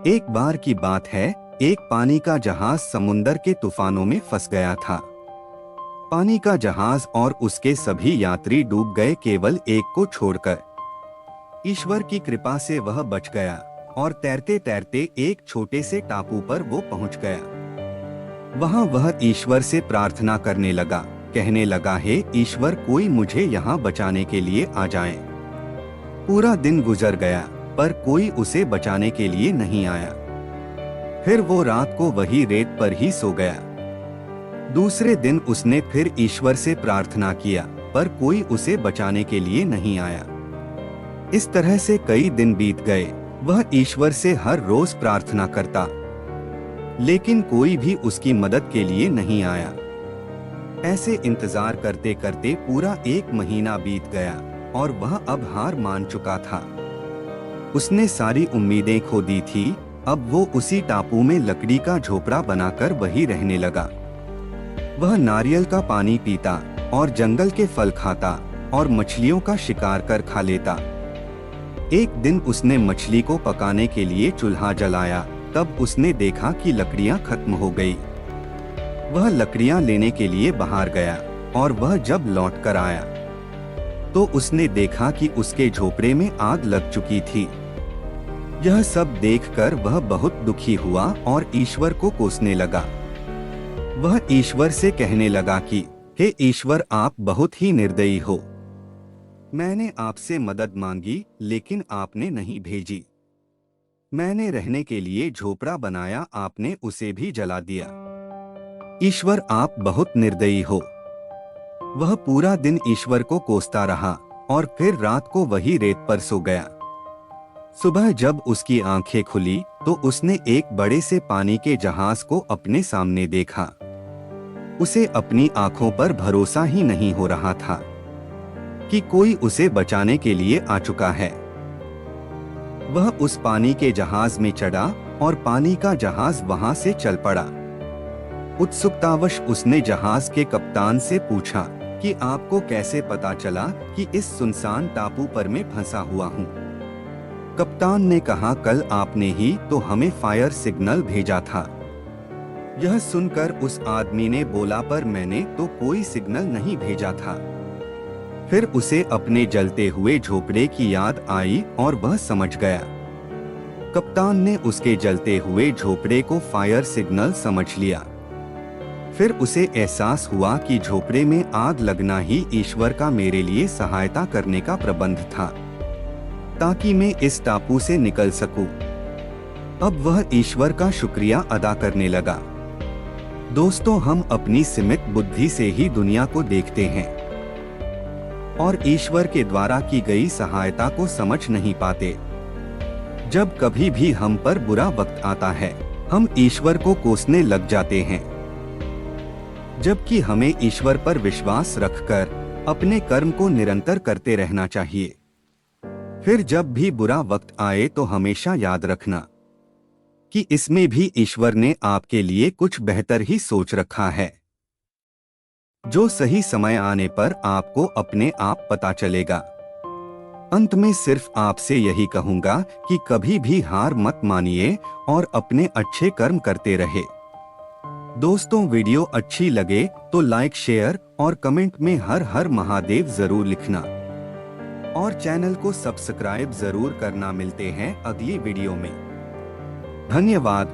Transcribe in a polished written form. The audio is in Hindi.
एक बार की बात है, एक पानी का जहाज समुंदर के तूफानों में फंस गया था। पानी का जहाज और उसके सभी यात्री डूब गए, केवल एक को छोड़कर। ईश्वर की कृपा से वह बच गया और तैरते तैरते एक छोटे से टापू पर वो पहुंच गया। वहां वह ईश्वर से प्रार्थना करने लगा, कहने लगा, हे ईश्वर, कोई मुझे यहाँ बचाने के लिए आ जाए। पूरा दिन गुजर गया पर कोई उसे बचाने के लिए नहीं आया। फिर वो रात को वही रेत पर ही सो गया। दूसरे दिन उसने फिर ईश्वर से प्रार्थना किया पर कोई उसे बचाने के लिए नहीं आया। इस तरह से कई दिन बीत गए। वह ईश्वर से हर रोज प्रार्थना करता, लेकिन कोई भी उसकी मदद के लिए नहीं आया। ऐसे इंतजार करते करते पूरा एक महीना बीत गया और वह अब हार मान चुका था। उसने सारी उम्मीदें खो दी थी। अब वो उसी टापू में लकड़ी का झोपड़ा बनाकर वही रहने लगा। वह नारियल का पानी पीता और जंगल के फल खाता और मछलियों का शिकार कर खा लेता। एक दिन उसने मछली को पकाने के लिए चूल्हा जलाया। तब उसने देखा कि लकड़ियां खत्म हो गई। वह लकड़ियां लेने के लिए बाहर गया और वह जब लौट कर आया तो उसने देखा कि उसके झोपड़े में आग लग चुकी थी। यह सब देखकर वह बहुत दुखी हुआ और ईश्वर को कोसने लगा। वह ईश्वर से कहने लगा कि हे ईश्वर, आप बहुत ही निर्दयी हो। मैंने आपसे मदद मांगी लेकिन आपने नहीं भेजी। मैंने रहने के लिए झोपड़ा बनाया, आपने उसे भी जला दिया। ईश्वर, आप बहुत निर्दयी हो। वह पूरा दिन ईश्वर को कोसता रहा और फिर रात को वही रेत पर सो गया। सुबह जब उसकी आंखें खुली तो उसने एक बड़े से पानी के जहाज को अपने सामने देखा। उसे अपनी आंखों पर भरोसा ही नहीं हो रहा था कि कोई उसे बचाने के लिए आ चुका है। वह उस पानी के जहाज में चढ़ा और पानी का जहाज वहां से चल पड़ा। उत्सुकतावश उसने जहाज के कप्तान से पूछा कि आपको कैसे पता चला कि इस सुनसान टापू पर मैं फंसा हुआ हूँ। कप्तान ने कहा, कल आपने ही तो हमें फायर सिग्नल भेजा था। यह सुनकर उस आदमी ने बोला, पर मैंने तो कोई सिग्नल नहीं भेजा था। फिर उसे अपने जलते हुए झोपड़े की याद आई और वह समझ गया। कप्तान ने उसके जलते हुए झोपड़े को फायर सिग्नल समझ लिया। फिर उसे एहसास हुआ कि झोपड़े में आग लगना ही ईश्वर का मेरे लिए सहायता करने का प्रबंध था, ताकि मैं इस टापू से निकल सकूं। अब वह ईश्वर का शुक्रिया अदा करने लगा। दोस्तों, हम अपनी सीमित बुद्धि से ही दुनिया को देखते हैं और ईश्वर के द्वारा की गई सहायता को समझ नहीं पाते। जब कभी भी हम पर बुरा वक्त आता है, हम ईश्वर को कोसने लग जाते हैं, जबकि हमें ईश्वर पर विश्वास रखकर अपने कर्म को निरंतर करते रहना चाहिए। फिर जब भी बुरा वक्त आए तो हमेशा याद रखना कि इसमें भी ईश्वर ने आपके लिए कुछ बेहतर ही सोच रखा है, जो सही समय आने पर आपको अपने आप पता चलेगा। अंत में सिर्फ आपसे यही कहूंगा कि कभी भी हार मत मानिए और अपने अच्छे कर्म करते रहे। दोस्तों, वीडियो अच्छी लगे तो लाइक, शेयर और कमेंट में हर हर महादेव जरूर लिखना और चैनल को सब्सक्राइब जरूर करना। मिलते हैं अगली वीडियो में। धन्यवाद।